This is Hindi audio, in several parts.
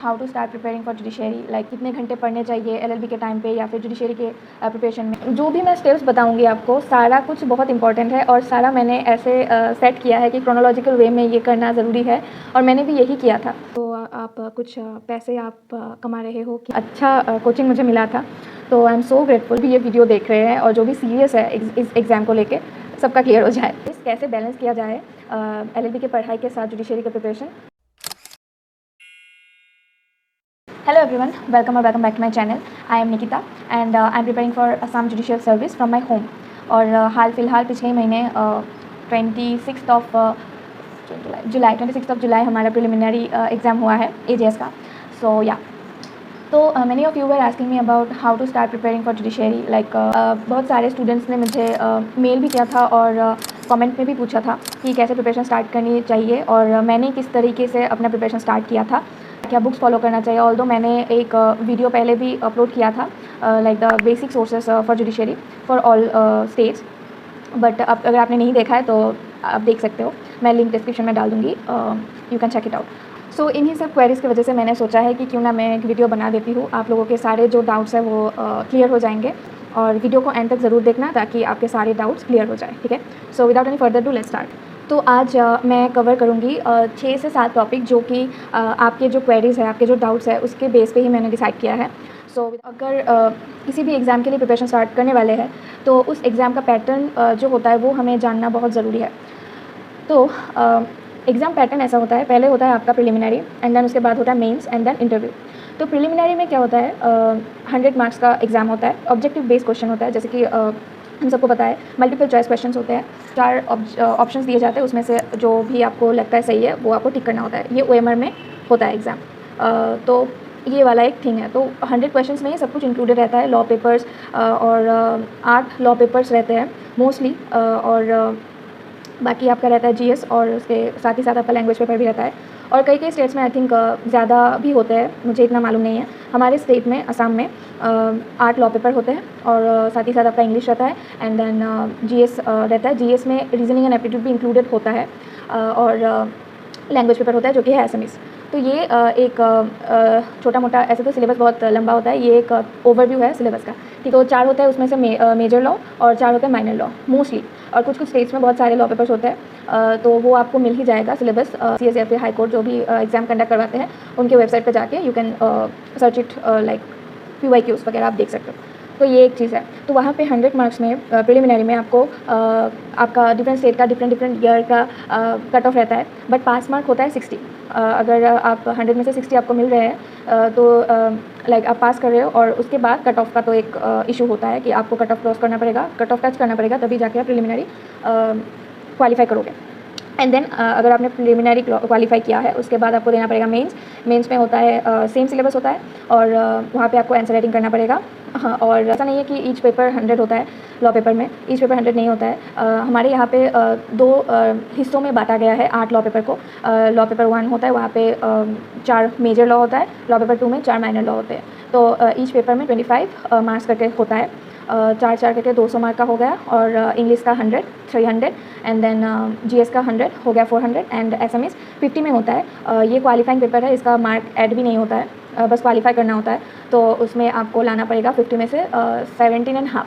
How to start preparing for judiciary, like कितने घंटे पढ़ने चाहिए एलएलबी के टाइम पे या फिर जुडिशरी के प्रिपरेशन में। जो भी मैं स्टेप्स बताऊंगी आपको, सारा कुछ बहुत इंपॉर्टेंट है और सारा मैंने ऐसे सेट किया है कि क्रोनोलॉजिकल वे में ये करना ज़रूरी है और मैंने भी यही किया था। तो आप कुछ पैसे आप कमा रहे हो कि अच्छा कोचिंग मुझे मिला था, तो आई एम सो ग्रेटफुल। भी ये वीडियो देख रहे हैं और जो भी सीरियस है इस एग्ज़ाम को लेके, सबका क्लियर हो जाए। कैसे बैलेंस किया जाए एलएलबी के पढ़ाई के साथ जुडिशरी का preparation. Hello everyone, welcome back to my channel. I am Nikita and I am preparing for Assam Judicial Service from my home. और हाल फिलहाल पिछले महीने 26 ऑफ जुलाई हमारा प्रिलिमिनरी एग्ज़ाम हुआ है AJS का. सो या तो many of you were asking me about how to start preparing for judiciary. Like बहुत सारे स्टूडेंट्स ने मुझे मेल भी किया था और कमेंट में भी पूछा था कि कैसे प्रिपरेशन स्टार्ट करनी चाहिए और मैंने किस तरीके से अपना प्रिपरेशन स्टार्ट किया था, क्या बुक्स फॉलो करना चाहिए. ऑल्दो मैंने एक वीडियो पहले भी अपलोड किया था, like the basic sources for judiciary for all states, but अब अगर आपने नहीं देखा है तो आप देख सकते हो. मैं लिंक डिस्क्रिप्शन में डाल दूँगी, you can check it out. So इन्हीं सब क्वेरीज़ की वजह से मैंने सोचा है कि क्यों ना मैं एक वीडियो बना देती हूँ. आप लोगों के सारे जो डाउट्स हैं वो क्लियर हो जाएंगे और वीडियो को एंड तक ज़रूर देखना ताकि आपके सारे डाउट्स क्लियर हो जाए. ठीक है, so without any further do let's start. तो आज मैं कवर करूँगी 6 से 7 टॉपिक जो कि आपके जो क्वेरीज़ है, आपके जो डाउट्स है, उसके बेस पे ही मैंने डिसाइड किया है. सो अगर किसी भी एग्ज़ाम के लिए प्रिपरेशन स्टार्ट करने वाले हैं तो उस एग्ज़ाम का पैटर्न जो होता है वो हमें जानना बहुत ज़रूरी है. तो एग्ज़ाम पैटर्न ऐसा होता है, पहले होता है आपका प्रिलिमिनरी एंड देन उसके बाद होता है मेंस एंड देन इंटरव्यू. तो प्रिलिमिनरी में क्या होता है, 100 मार्क्स का एग्ज़ाम होता है, ऑब्जेक्टिव बेस्ड क्वेश्चन होता है. जैसे कि हम सबको पता है मल्टीपल चॉइस क्वेश्चंस होते हैं, 4 ऑप्शंस दिए जाते हैं, उसमें से जो भी आपको लगता है सही है वो आपको टिक करना होता है. ये OMR में होता है एग्ज़ाम. तो ये वाला एक थिंग है. तो 100 क्वेश्चंस में ये सब कुछ इंक्लूडेड रहता है. लॉ पेपर्स और 8 लॉ पेपर्स रहते हैं मोस्टली, और बाकी आपका रहता है GS और उसके साथ ही साथ आपका लैंग्वेज पेपर भी रहता है. और कई स्टेट्स में आई थिंक ज़्यादा भी होते हैं, मुझे इतना मालूम नहीं है. हमारे स्टेट में असम में 8 लॉ पेपर होते हैं और साथ ही साथ आपका इंग्लिश रहता है एंड देन GS रहता है. GS में रीजनिंग एंड एप्टीट्यूड भी इंक्लूडेड होता है और लैंग्वेज पेपर होता है जो कि है असमीज़. तो ये एक छोटा मोटा, ऐसे तो सिलेबस बहुत लंबा होता है, ये एक ओवरव्यू है सिलेबस का. ठीक, तो 4 होता है उसमें से मेजर लॉ और 4 होते हैं माइनर लॉ मोस्टली. और कुछ स्टेट्स में बहुत सारे लॉ पेपर्स होते हैं, तो वो आपको मिल ही जाएगा सिलेबस. CS या फिर हाई कोर्ट जो भी एग्ज़ाम कंडक्ट करवाते हैं उनके वेबसाइट पर जाके you can search it, like PYQs वगैरह आप देख सकते हो. तो ये एक चीज़ है. तो वहाँ पे 100 मार्क्स में प्रिलिमिनरी में आपको आपका डिफरेंट स्टेट का डिफरेंट ईयर का कट ऑफ रहता है, बट पास मार्क होता है 60. अगर आप 100 में से 60 आपको मिल रहे हैं तो लाइक आप पास कर रहे हो. और उसके बाद कट ऑफ का तो एक इशू होता है कि आपको कट ऑफ क्रॉस करना पड़ेगा, कट ऑफ टच करना पड़ेगा, तभी जाके आप प्रिलिमिनरी क्वालिफाई करोगे. एंड देन अगर आपने प्रिलिमिनरी क्वालिफाई किया है उसके बाद आपको देना पड़ेगा मेंस. मेंस में होता है सेम सिलेबस होता है और वहाँ पे आपको आंसर राइटिंग करना पड़ेगा. हाँ, और ऐसा नहीं है कि ईच पेपर 100 होता है. लॉ पेपर में ईच पेपर 100 नहीं होता है. हमारे यहाँ पे 2 हिस्सों में बांटा गया है 8 लॉ पेपर को. लॉ पेपर 1 होता है, वहाँ पे 4 मेजर लॉ होता है. लॉ पेपर 2 में 4 माइनर लॉ होते हैं. तो ईच पेपर में 25 मार्क्स करके होता है. 4 करके 200 मार्क का हो गया. और इंग्लिश का 100, 300 एंड देन GS का 100 हो गया 400 एंड SMEs 50 में होता है. ये क्वालिफाइंग पेपर है, इसका मार्क ऐड भी नहीं होता है, बस क्वालिफाई करना होता है. तो उसमें आपको लाना पड़ेगा 50 में से 17.5.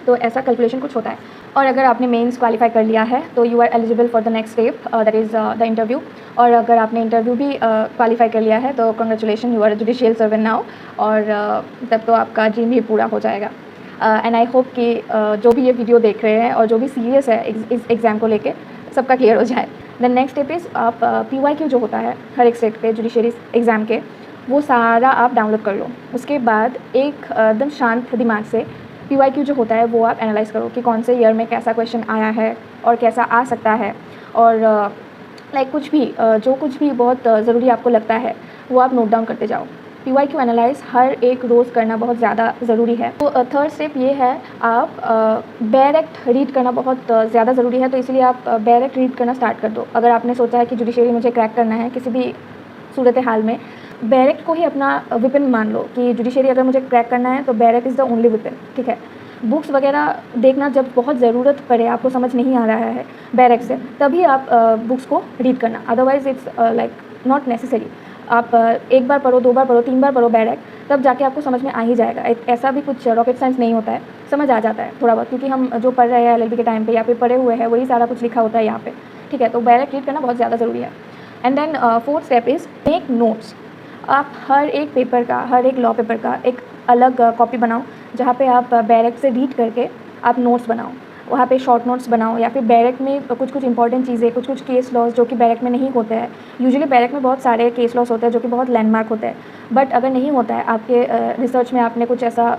तो ऐसा कैलकुलेशन कुछ होता है. और अगर आपने मेंस क्वालिफाई कर लिया है तो you are eligible for the next step, that is the interview. और अगर आपने इंटरव्यू भी क्वालिफाई कर लिया है तो congratulation, you are judicial servant now. और तब तो आपका ड्रीम भी पूरा हो जाएगा. एंड आई होप कि जो भी ये वीडियो देख रहे हैं और जो भी सीरियस है इस एग्ज़ाम को लेके, सबका क्लियर हो जाए. द नेक्स्ट स्टेप इज़ आप PYQ जो होता है हर एक स्टेट पे जुडिशरी एग्ज़ाम के, वो सारा आप डाउनलोड कर लो. उसके बाद एकदम शांत दिमाग से PYQ जो होता है वो आप एनालाइज़ करो कि कौन से ईयर में कैसा क्वेश्चन आया है और कैसा आ सकता है. और लाइक कुछ भी जो कुछ भी बहुत ज़रूरी आपको लगता है वो आप नोट डाउन करते जाओ. PYQ एनालाइज हर एक रोज़ करना बहुत ज़्यादा ज़रूरी है. तो थर्ड स्टेप ये है, आप डायरेक्ट रीड करना बहुत ज़्यादा ज़रूरी है. तो इसलिए आप डायरेक्ट रीड करना स्टार्ट कर दो. अगर आपने सोचा है कि जुडिशरी मुझे क्रैक करना है किसी भी सूरत हाल में, बैरेक्ट को ही अपना विपिन मान लो कि जुडिशरी अगर मुझे क्रैक करना है तो बैरेक्ट इज़ द ओनली विपिन. ठीक है, बुक्स वगैरह देखना जब बहुत ज़रूरत पड़े, आपको समझ नहीं आ रहा है बैरेक्ट से, तभी आप बुक्स को रीड करना. Otherwise it's like not necessary. आप एक बार पढ़ो, 2 बार पढ़ो, 3 बार पढ़ो बैरक, तब जाके आपको समझ में आ ही जाएगा। ऐसा भी कुछ रॉकेट साइंस नहीं होता है, समझ आ जाता है थोड़ा बहुत, क्योंकि हम जो पढ़ रहे हैं एलएलबी के टाइम पे या फिर पढ़े हुए हैं वही सारा कुछ लिखा होता है यहाँ पे, ठीक है। तो बैरक रीड करना बहुत ज़्यादा ज़रूरी है। And then fourth step is make notes. आप हर एक पेपर का, हर एक लॉ पेपर का एक अलग कॉपी बनाओ, जहाँ पे आप बैरक से रीड करके आप नोट्स बनाओ। वहाँ पे शॉर्ट नोट्स बनाओ, या फिर बैरक में कुछ कुछ इंपॉर्टेंट चीज़ें, कुछ कुछ केस लॉज जो कि बैरक में नहीं होते हैं। यूजुअली बैरक में बहुत सारे केस लॉज होते हैं जो कि बहुत लैंडमार्क होते हैं, बट अगर नहीं होता है आपके रिसर्च में, आपने कुछ ऐसा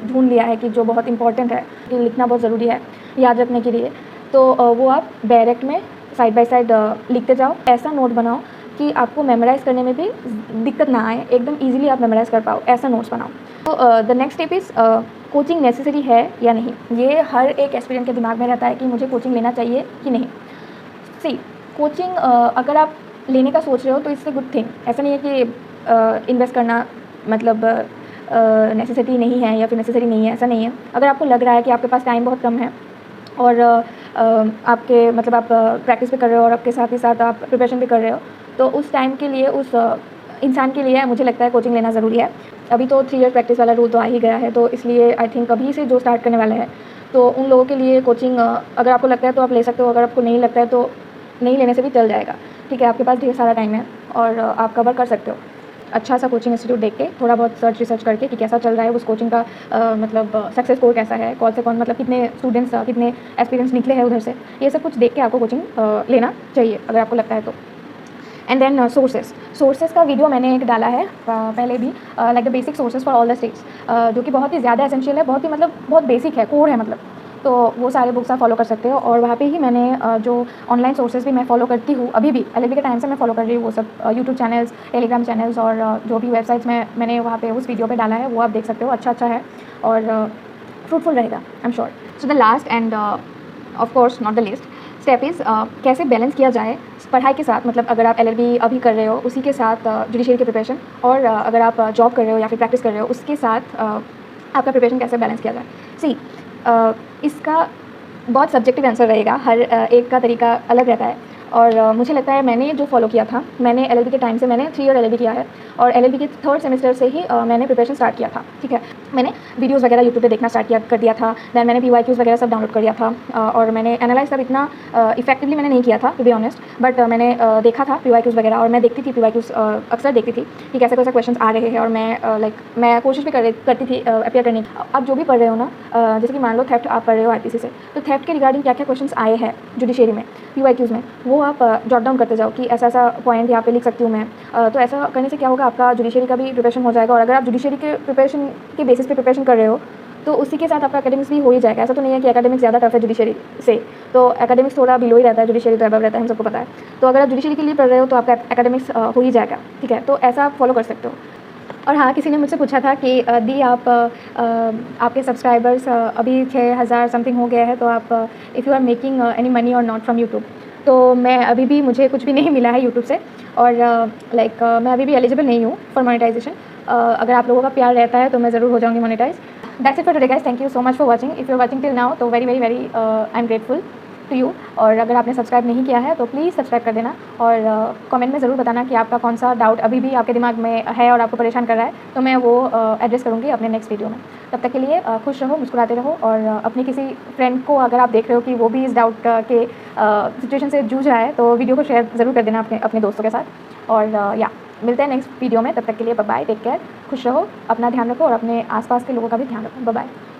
ढूंढ लिया है कि जो बहुत इंपॉर्टेंट है, कि लिखना बहुत ज़रूरी है याद रखने के लिए, तो वो आप बैरक में साइड बाय साइड लिखते जाओ। ऐसा नोट बनाओ कि आपको मेमोराइज़ करने में भी दिक्कत ना आए, एकदम ईजिली आप मेमोराइज़ कर पाओ, ऐसा नोट्स बनाओ। तो the next step is coaching necessary है या नहीं। ये हर एक एस्पिरेंट के दिमाग में रहता है कि मुझे कोचिंग लेना चाहिए कि नहीं। सी कोचिंग अगर आप लेने का सोच रहे हो तो इट्स अ गुड थिंग। ऐसा नहीं है कि इन्वेस्ट करना मतलब नेसेसिटी नहीं है या फिर नेसेसरी नहीं है, ऐसा नहीं है। अगर आपको लग रहा है कि आपके पास टाइम बहुत कम है और आपके मतलब आप प्रैक्टिस भी कर रहे हो और आपके साथ ही साथ आप प्रिपरेशन भी कर रहे हो, तो उस टाइम के लिए, उस इंसान के लिए मुझे लगता है कोचिंग लेना ज़रूरी है। अभी तो 3 ईयर प्रैक्टिस वाला रूल तो आ ही गया है, तो इसलिए आई थिंक अभी से जो स्टार्ट करने वाला है, तो उन लोगों के लिए कोचिंग अगर आपको लगता है तो आप ले सकते हो, अगर आपको नहीं लगता है तो नहीं लेने से भी चल जाएगा, ठीक है। आपके पास ढेर सारा टाइम है और आप कवर कर सकते हो। अच्छा सा कोचिंग इंस्टीट्यूट देख के, थोड़ा बहुत रिसर्च करके कि कैसा चल रहा है उस कोचिंग का, मतलब सक्सेस स्कोर कैसा है, कौन से कौन मतलब कितने स्टूडेंट्स, कितने एस्पिरेंट्स निकले हैं उधर से, ये सब कुछ देख के आपको कोचिंग लेना चाहिए अगर आपको लगता है तो। एंड देन सोर्सेस का वीडियो मैंने एक डाला है पहले भी, like the basic sources for all the states, जो कि बहुत ही ज़्यादा एसेंशियल है, बहुत ही मतलब बहुत बेसिक है, कोर है मतलब। तो वो सारे बुक्स आप फॉलो कर सकते हो, और वहाँ पे ही मैंने जो ऑनलाइन सोर्सेज भी मैं फॉलो करती हूँ अभी भी, एलएलबी के टाइम से मैं फॉलो कर रही हूँ वो सब यूट्यूब चैनल्स, टेलीग्राम चैनल्स, और जो भी वेबसाइट्स में मैंने वहाँ पे उस वीडियो पे डाला है वो आप देख सकते हो। अच्छा है और फ्रूटफुल रहेगा, I am sure. So the last end of course not the least step is कैसे बैलेंस किया जाए पढ़ाई के साथ, मतलब अगर आप एलएलबी अभी कर रहे हो उसी के साथ जुडिशरी की प्रिपरेशन, और अगर आप जॉब कर रहे हो या फिर प्रैक्टिस कर रहे हो उसके साथ आपका प्रिपरेशन कैसे बैलेंस किया जाए। सी इसका बहुत सब्जेक्टिव आंसर रहेगा, हर एक का तरीका अलग रहता है, और मुझे लगता है मैंने जो फॉलो किया था, मैंने एलएलबी के टाइम से मैंने 3 ईयर एलएलबी किया है, और एलएलबी के 3rd सेमेस्टर से ही मैंने प्रिपरेशन स्टार्ट किया था, ठीक है। मैंने वीडियोस वगैरह यूट्यूब पे देखना स्टार्ट कर दिया था, दैन मैंने PYQs वगैरह सब डाउनलोड कर दिया था, और मैंने एनालाइज तब इतना इफेक्टिवली मैंने नहीं किया था टू बी ऑनेस्ट, बट मैंने देखा था PYQs वगैरह, और मैं देखती थी PYQs, अक्सर देखती थी कि कैसे कैसे क्वेश्चन आ रहे हैं, और मैं मैं कोशिश भी करती थी अपियर करने की। आप जो भी पढ़ रहे हो ना, जैसे कि मान लो थेफ्ट आप पढ़ रहे हो IPC से, तो थेफ्ट के रिगार्डिंग क्या क्या क्वेश्चन आए हैं जुडिशरी में PYQs में, वो आप जॉट डाउन करते जाओ कि ऐसा ऐसा पॉइंट यहाँ पे लिख सकती हूँ मैं। तो ऐसा करने से क्या होगा, आपका जुडिशरी का भी प्रिपरेशन हो जाएगा, और अगर आप जुडिशरी के प्रिपरेशन के बेसिस पे प्रिपरेशन कर रहे हो तो उसी के साथ आपका एकेडमिक्स भी हो ही जाएगा। ऐसा तो नहीं है कि एकेडमिक्स ज़्यादा टफ है जुडिशरी से, तो एकेडमिक्स थोड़ा बिलो ही रहता है, जुडिशरी तो अबव रहता है, हम सबको पता है। तो अगर आप जुडिशरी के लिए पढ़ रहे हो तो आपका एकेडमिक्स हो ही जाएगा, ठीक है। तो ऐसा आप फॉलो कर सकते हो। और हाँ, किसी ने मुझसे पूछा था कि दी आप आपके सब्सक्राइबर्स अभी 6000 समथिंग हो गया है, तो आप if you are making any money or not from YouTube. तो मैं अभी भी, मुझे कुछ भी नहीं मिला है यूट्यूब से, और मैं अभी भी एलिजिबल नहीं हूँ फॉर मोनेटाइजेशन। अगर आप लोगों का प्यार रहता है तो मैं ज़रूर हो जाऊँगी monetise. That's it for today guys, thank you so much for watching. If you are watching till now तो very I am grateful to you. और अगर आपने सब्सक्राइब नहीं किया है तो प्लीज़ सब्सक्राइब कर देना, और कमेंट में ज़रूर बताना कि आपका कौन सा डाउट अभी भी आपके दिमाग में है और आपको परेशान कर रहा है, तो मैं वो एड्रेस करूँगी अपने नेक्स्ट वीडियो में। तब तक के लिए खुश रहो, मुस्कुराते रहो, और अपनी किसी फ्रेंड को अगर आप देख रहे हो कि वो भी इस डाउट के सिचुएशन से जूझ रहा है, तो वीडियो को शेयर ज़रूर कर देना अपने दोस्तों के साथ। और या मिलते हैं नेक्स्ट वीडियो में, तब तक के लिए बाय बाय, टेक केयर, खुश रहो, अपना ध्यान रखो, और अपने आसपास के लोगों का भी ध्यान रखो। Bye bye.